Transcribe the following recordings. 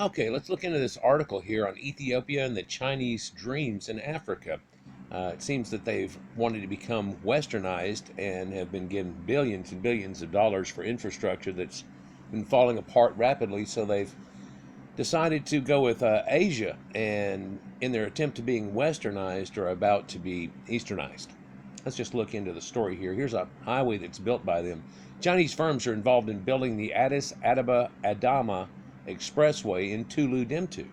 Okay, let's look into this article here on Ethiopia and the Chinese dreams in Africa. It seems that they've wanted to become westernized and have been given billions and billions of dollars for infrastructure that's been falling apart rapidly. So they've decided to go with Asia, and in their attempt to being westernized, are about to be easternized. Let's just look into the story here. Here's a highway that's built by them. Chinese firms are involved in building the Addis Ababa Expressway in Tulu Demtu.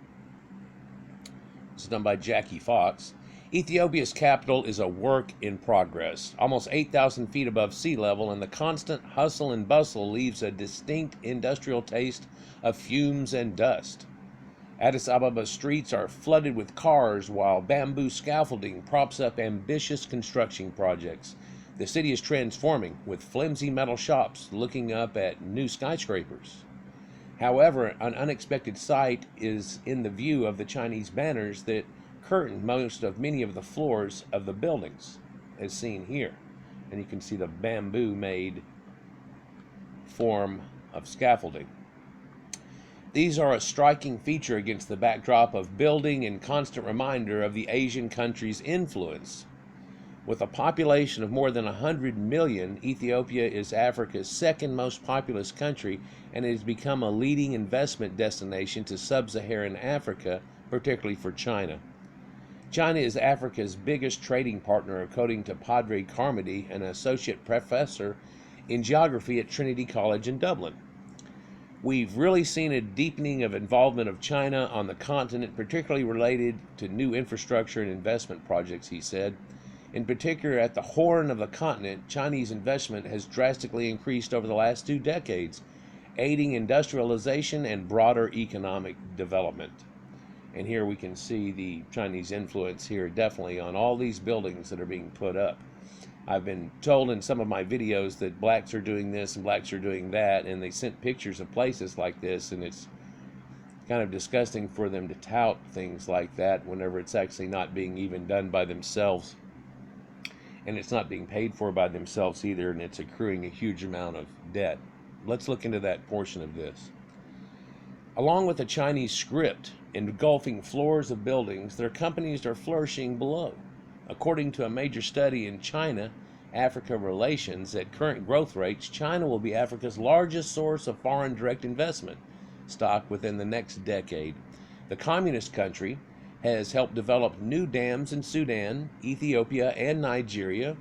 This is done by Jackie Fox. Ethiopia's capital is a work in progress, almost 8,000 feet above sea level, and the constant hustle and bustle leaves a distinct industrial taste of fumes and dust. Addis Ababa streets are flooded with cars while bamboo scaffolding props up ambitious construction projects. The city is transforming, with flimsy metal shops looking up at new skyscrapers. However, an unexpected sight is in the view of the Chinese banners that curtain many of the floors of the buildings, as seen here. And you can see the bamboo made form of scaffolding. These are a striking feature against the backdrop of building and constant reminder of the Asian country's influence. With a population of more than 100 million, Ethiopia is Africa's second most populous country, and it has become a leading investment destination to sub-Saharan Africa, particularly for China. China is Africa's biggest trading partner, according to Padre Carmody, an associate professor in geography at Trinity College in Dublin. We've really seen a deepening of involvement of China on the continent, particularly related to new infrastructure and investment projects, he said. In particular, at the horn of the continent, Chinese investment has drastically increased over the last 2 decades, aiding industrialization and broader economic development. And here we can see the Chinese influence here definitely on all these buildings that are being put up. I've been told in some of my videos that blacks are doing this and blacks are doing that, and they sent pictures of places like this, and it's kind of disgusting for them to tout things like that whenever it's actually not being even done by themselves. And it's not being paid for by themselves either, and it's accruing a huge amount of debt. Let's look into that portion of this. Along with the Chinese script engulfing floors of buildings, their companies are flourishing below. According to a major study in China-Africa relations, at current growth rates, China will be Africa's largest source of foreign direct investment stock within the next decade. The communist country has helped develop new dams in Sudan, Ethiopia, and Nigeria,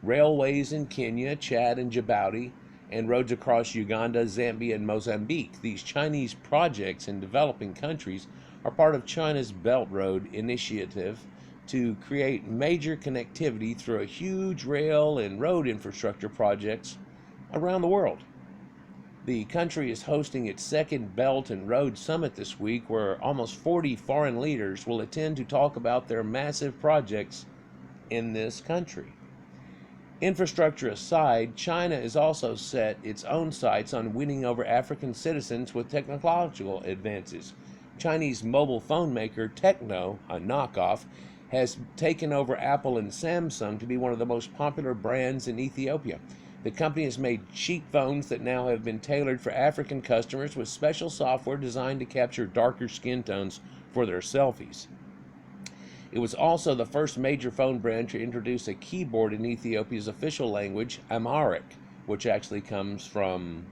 railways in Kenya, Chad, and Djibouti, and roads across Uganda, Zambia, and Mozambique. These Chinese projects in developing countries are part of China's Belt Road Initiative to create major connectivity through a huge rail and road infrastructure projects around the world. The country is hosting its second Belt and Road Summit this week, where almost 40 foreign leaders will attend to talk about their massive projects in this country. Infrastructure aside, China has also set its own sights on winning over African citizens with technological advances. Chinese mobile phone maker Tecno, a knockoff, has taken over Apple and Samsung to be one of the most popular brands in Ethiopia. The company has made cheap phones that now have been tailored for African customers with special software designed to capture darker skin tones for their selfies. It was also the first major phone brand to introduce a keyboard in Ethiopia's official language, Amharic, which actually comes from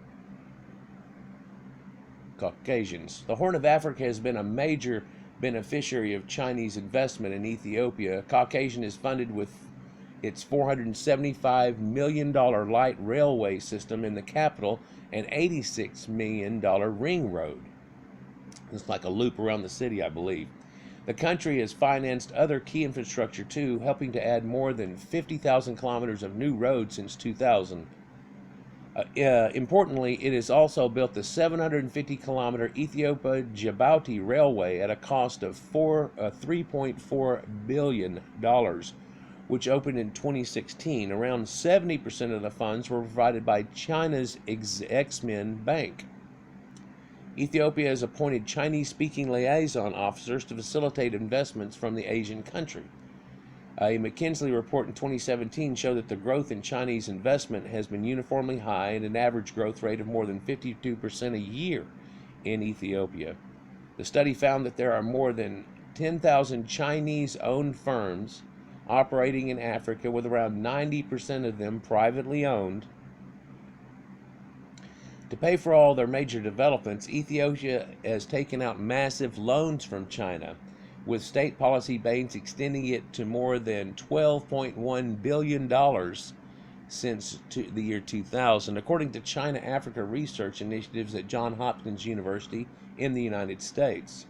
Caucasians. The Horn of Africa has been a major beneficiary of Chinese investment in Ethiopia. Caucasian is funded with its $475 million light railway system in the capital and $86 million ring road. It's like a loop around the city, I believe. The country has financed other key infrastructure too, helping to add more than 50,000 kilometers of new roads since 2000. Importantly, it has also built the 750-kilometer Ethiopia-Djibouti railway at a cost of $3.4 billion, which opened in 2016. Around 70% of the funds were provided by China's Exim Bank. Ethiopia has appointed Chinese-speaking liaison officers to facilitate investments from the Asian country. A McKinsey report in 2017 showed that the growth in Chinese investment has been uniformly high at an average growth rate of more than 52% a year in Ethiopia. The study found that there are more than 10,000 Chinese-owned firms operating in Africa, with around 90% of them privately owned. To pay for all their major developments, Ethiopia has taken out massive loans from China, with state policy banks extending it to more than $12.1 billion since the year 2000, according to China Africa research initiatives at Johns Hopkins University in the United States.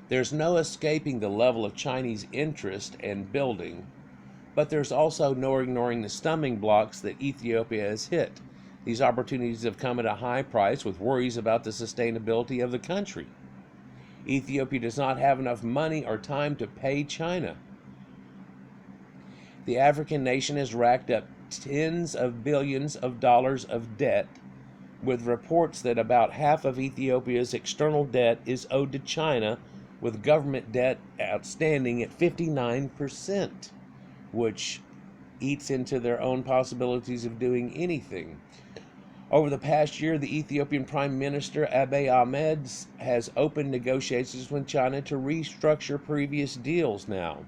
There's no escaping the level of Chinese interest and building, but there's also no ignoring the stumbling blocks that Ethiopia has hit. These opportunities have come at a high price, with worries about the sustainability of the country. Ethiopia does not have enough money or time to pay China. The African nation has racked up tens of billions of dollars of debt, with reports that about half of Ethiopia's external debt is owed to China, with government debt outstanding at 59%, which eats into their own possibilities of doing anything. Over the past year, the Ethiopian Prime Minister Abiy Ahmed has opened negotiations with China to restructure previous deals now.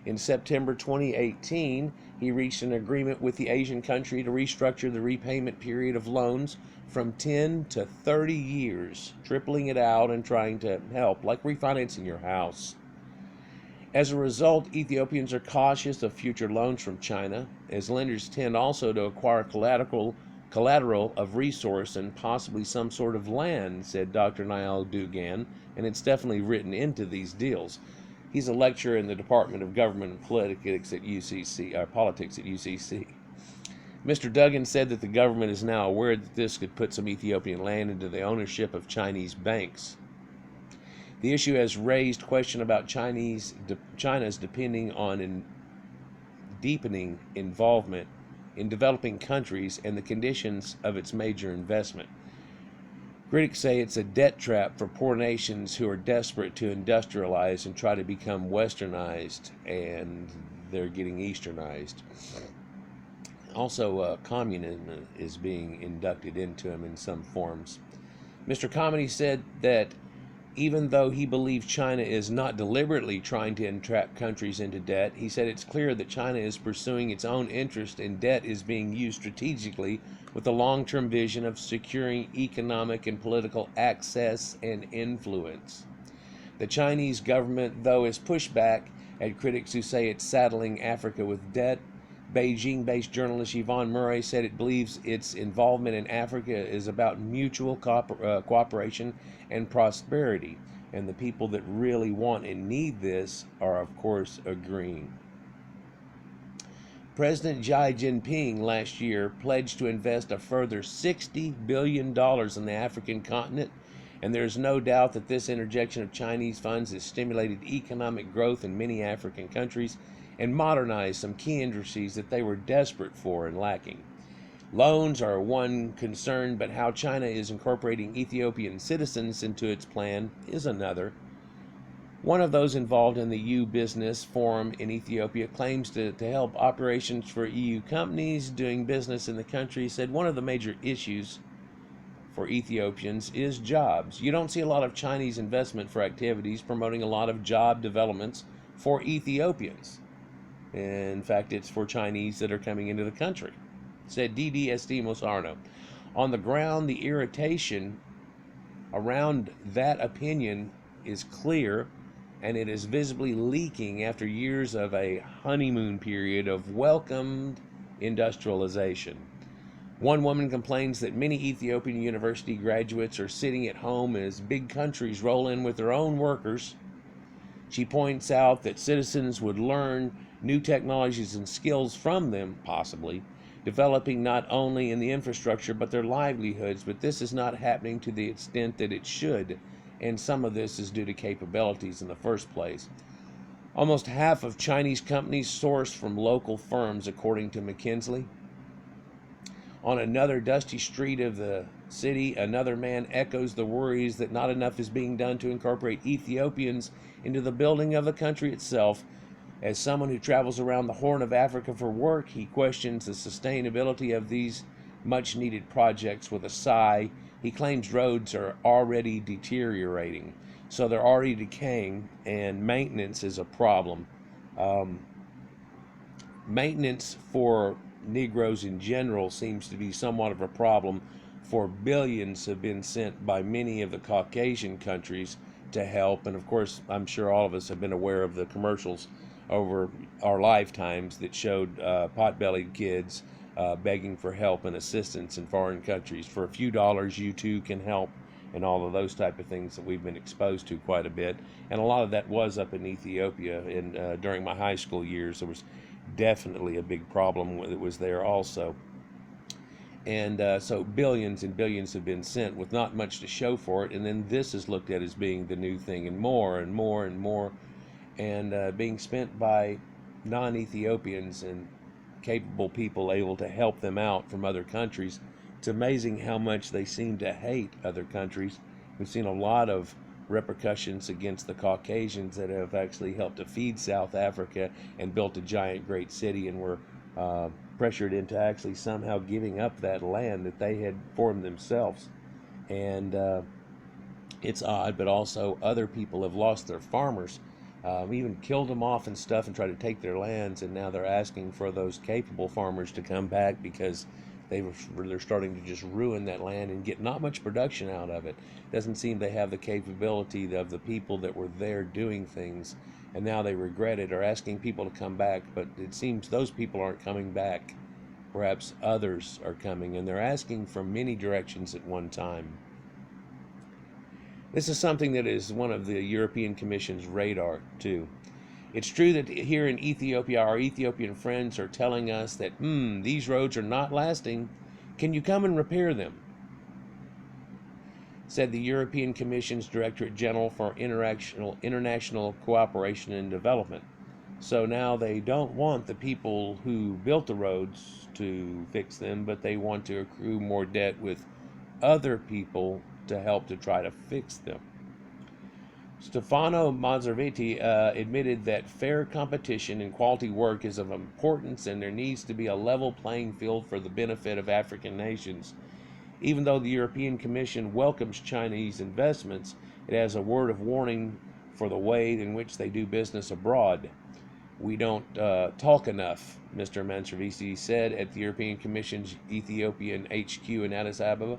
In September 2018, he reached an agreement with the Asian country to restructure the repayment period of loans from 10 to 30 years, tripling it out and trying to help, like refinancing your house. As a result, Ethiopians are cautious of future loans from China, as lenders tend also to acquire collateral of resource and possibly some sort of land, said Dr. Niall Dugan, and it's definitely written into these deals. He's a lecturer in the Department of Government and Politics at UCC. Mr. Duggan said that the government is now aware that this could put some Ethiopian land into the ownership of Chinese banks. The issue has raised question about China's depending on deepening involvement in developing countries and the conditions of its major investment. Critics say it's a debt trap for poor nations who are desperate to industrialize and try to become Westernized, and they're getting Easternized. Also, communism is being inducted into them in some forms. Mr. Comedy said that even though he believes China is not deliberately trying to entrap countries into debt, he said it's clear that China is pursuing its own interest, and debt is being used strategically with a long-term vision of securing economic and political access and influence. The Chinese government, though, has pushed back at critics who say it's saddling Africa with debt. Beijing-based journalist Yvonne Murray said it believes its involvement in Africa is about mutual cooperation and prosperity, and the people that really want and need this are, of course, agreeing. President Xi Jinping last year pledged to invest a further $60 billion in the African continent, and there's no doubt that this interjection of Chinese funds has stimulated economic growth in many African countries and modernized some key industries that they were desperate for and lacking. Loans are one concern, but how China is incorporating Ethiopian citizens into its plan is another. One of those involved in the EU Business Forum in Ethiopia claims to help operations for EU companies doing business in the country, said one of the major issues for Ethiopians is jobs. You don't see a lot of Chinese investment for activities promoting a lot of job developments for Ethiopians. In fact, it's for Chinese that are coming into the country, said Didi Estimos Arno. On the ground, the irritation around that opinion is clear, and it is visibly leaking after years of a honeymoon period of welcomed industrialization. One woman complains that many Ethiopian university graduates are sitting at home as big countries roll in with their own workers. She points out that citizens would learn new technologies and skills from them, possibly, developing not only in the infrastructure but their livelihoods, but this is not happening to the extent that it should, and some of this is due to capabilities in the first place. Almost half of Chinese companies source from local firms, according to McKinsey. On another dusty street of the city, another man echoes the worries that not enough is being done to incorporate Ethiopians into the building of the country itself. As someone who travels around the Horn of Africa for work, he questions the sustainability of these much-needed projects with a sigh, He claims roads are already deteriorating, so they're already decaying, and maintenance is a problem. Um, Maintenance for Negroes in general seems to be somewhat of a problem, for billions have been sent by many of the Caucasian countries to help. And of course, I'm sure all of us have been aware of the commercials over our lifetimes that showed pot-bellied kids begging for help and assistance in foreign countries. For a few dollars, you too can help, and all of those type of things that we've been exposed to quite a bit. And a lot of that was up in Ethiopia. And during my high school years, there was definitely a big problem that was there also. And so billions and billions have been sent with not much to show for it. And then this is looked at as being the new thing, and more and more and more, and being spent by non-Ethiopians and capable people able to help them out from other countries. It's amazing how much they seem to hate other countries. We've seen a lot of repercussions against the Caucasians that have actually helped to feed South Africa and built a giant great city, and were pressured into actually somehow giving up that land that they had formed themselves. And it's odd, but also other people have lost their farmers, even killed them off and stuff, and tried to take their lands, and now they're asking for those capable farmers to come back because they're starting to just ruin that land and get not much production out of it. Doesn't seem they have the capability of the people that were there doing things, and now they regret it, or asking people to come back, but it seems those people aren't coming back. Perhaps others are coming, and they're asking from many directions at one time. This is something that is one of the European Commission's radar, too. It's true that here in Ethiopia, our Ethiopian friends are telling us that, these roads are not lasting. Can you come and repair them? Said the European Commission's Directorate General for International Cooperation and Development. So now they don't want the people who built the roads to fix them, but they want to accrue more debt with other people to help to try to fix them. Stefano Manserviti admitted that fair competition and quality work is of importance, and there needs to be a level playing field for the benefit of African nations. Even though the European Commission welcomes Chinese investments, it has a word of warning for the way in which they do business abroad. We don't talk enough, Mr. Manserviti said at the European Commission's Ethiopian HQ in Addis Ababa.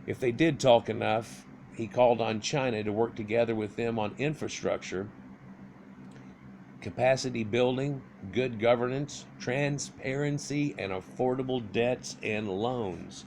If they did talk enough, he called on China to work together with them on infrastructure, capacity building, good governance, transparency, and affordable debts and loans.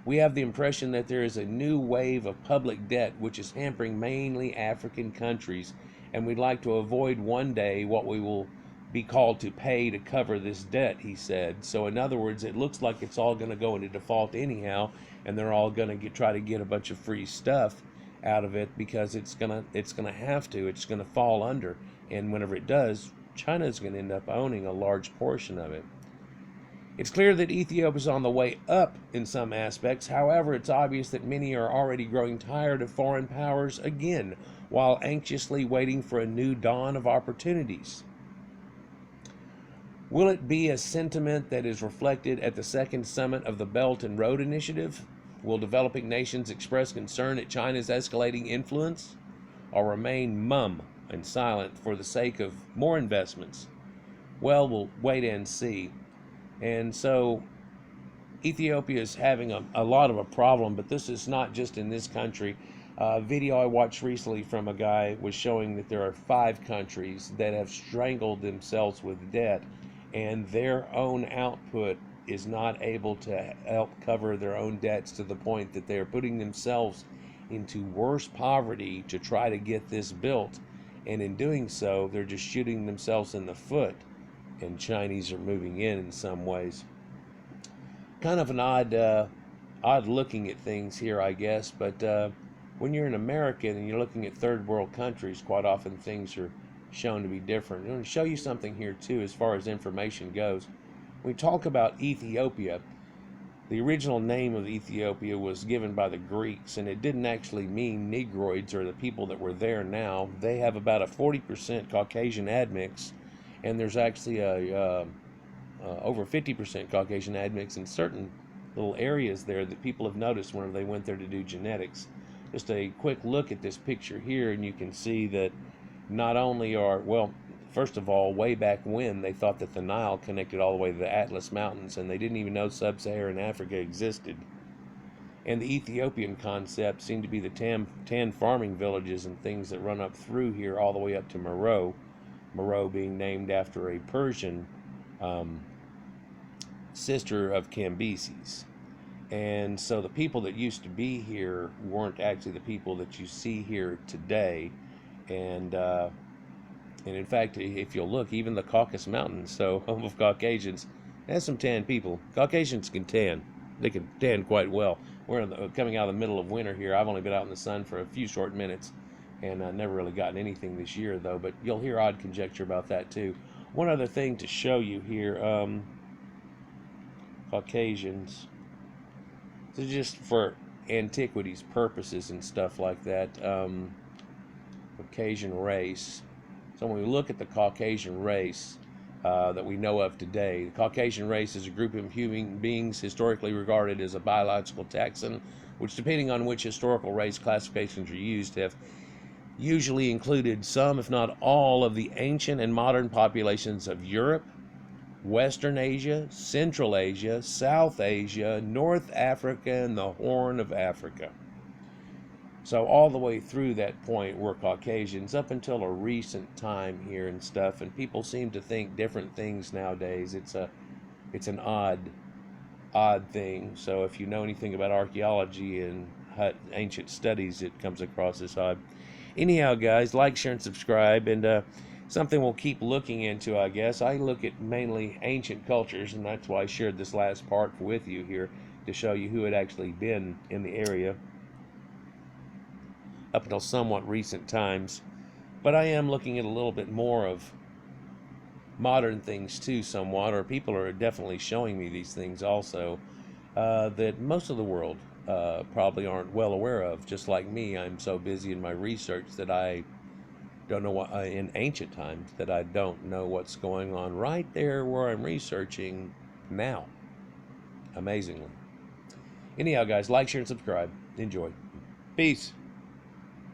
We have the impression that there is a new wave of public debt which is hampering mainly African countries, and we'd like to avoid one day what we will be called to pay to cover this debt, he said. So in other words, it looks like it's all going to go into default anyhow, and they're all going to try to get a bunch of free stuff out of it, because it's gonna have to. It's gonna fall under, and whenever it does, China is going to end up owning a large portion of it. It's clear that Ethiopia is on the way up in some aspects. However, it's obvious that many are already growing tired of foreign powers again, while anxiously waiting for a new dawn of opportunities. Will it be a sentiment that is reflected at the second summit of the Belt and Road Initiative? Will developing nations express concern at China's escalating influence, or remain mum and silent for the sake of more investments? Well, we'll wait and see. And so Ethiopia is having a lot of a problem, but this is not just in this country. A video I watched recently from a guy was showing that there are 5 countries that have strangled themselves with debt, and their own output is not able to help cover their own debts, to the point that they are putting themselves into worse poverty to try to get this built. And in doing so, they're just shooting themselves in the foot, and Chinese are moving in some ways. Kind of an odd looking at things here, I guess, but when you're an American and you're looking at third world countries, quite often things are shown to be different. I'm going to show you something here too as far as information goes. When we talk about Ethiopia, the original name of Ethiopia was given by the Greeks, and it didn't actually mean Negroids or the people that were there now. They have about a 40% Caucasian admix, and there's actually over 50% Caucasian admix in certain little areas there that people have noticed whenever they went there to do genetics. Just a quick look at this picture here, and you can see that not only are, well, first of all, way back when they thought that the Nile connected all the way to the Atlas Mountains, and they didn't even know sub-Saharan Africa existed. And the Ethiopian concept seemed to be the tan farming villages and things that run up through here all the way up to Meroe. Meroe being named after a Persian sister of Cambyses. And so the people that used to be here weren't actually the people that you see here today. And in fact, if you'll look, even the Caucasus Mountains, so home of Caucasians, has some tan people. Caucasians can tan. They can tan quite well. We're coming out of the middle of winter here. I've only been out in the sun for a few short minutes, and I've never really gotten anything this year, though. But you'll hear odd conjecture about that, too. One other thing to show you here, Caucasians. So just for antiquities purposes and stuff like that, Caucasian race. So when we look at the Caucasian race that we know of today, the Caucasian race is a group of human beings historically regarded as a biological taxon, which, depending on which historical race classifications are used, have usually included some, if not all, of the ancient and modern populations of Europe, Western Asia, Central Asia, South Asia, North Africa, and the Horn of Africa. So all the way through that point were Caucasians up until a recent time here and stuff, and people seem to think different things nowadays. It's an odd thing. So if you know anything about archaeology and ancient studies, it comes across as odd. Anyhow, guys, like, share, and subscribe, and something we'll keep looking into, I guess. I look at mainly ancient cultures, and that's why I shared this last part with you here, to show you who had actually been in the area up until somewhat recent times. But I am looking at a little bit more of modern things too, somewhat, or people are definitely showing me these things also, that most of the world probably aren't well aware of. Just like me, I'm so busy in my research that I don't know what, in ancient times, that I don't know what's going on right there where I'm researching now. Amazingly. Anyhow, guys, like, share, and subscribe. Enjoy. Peace.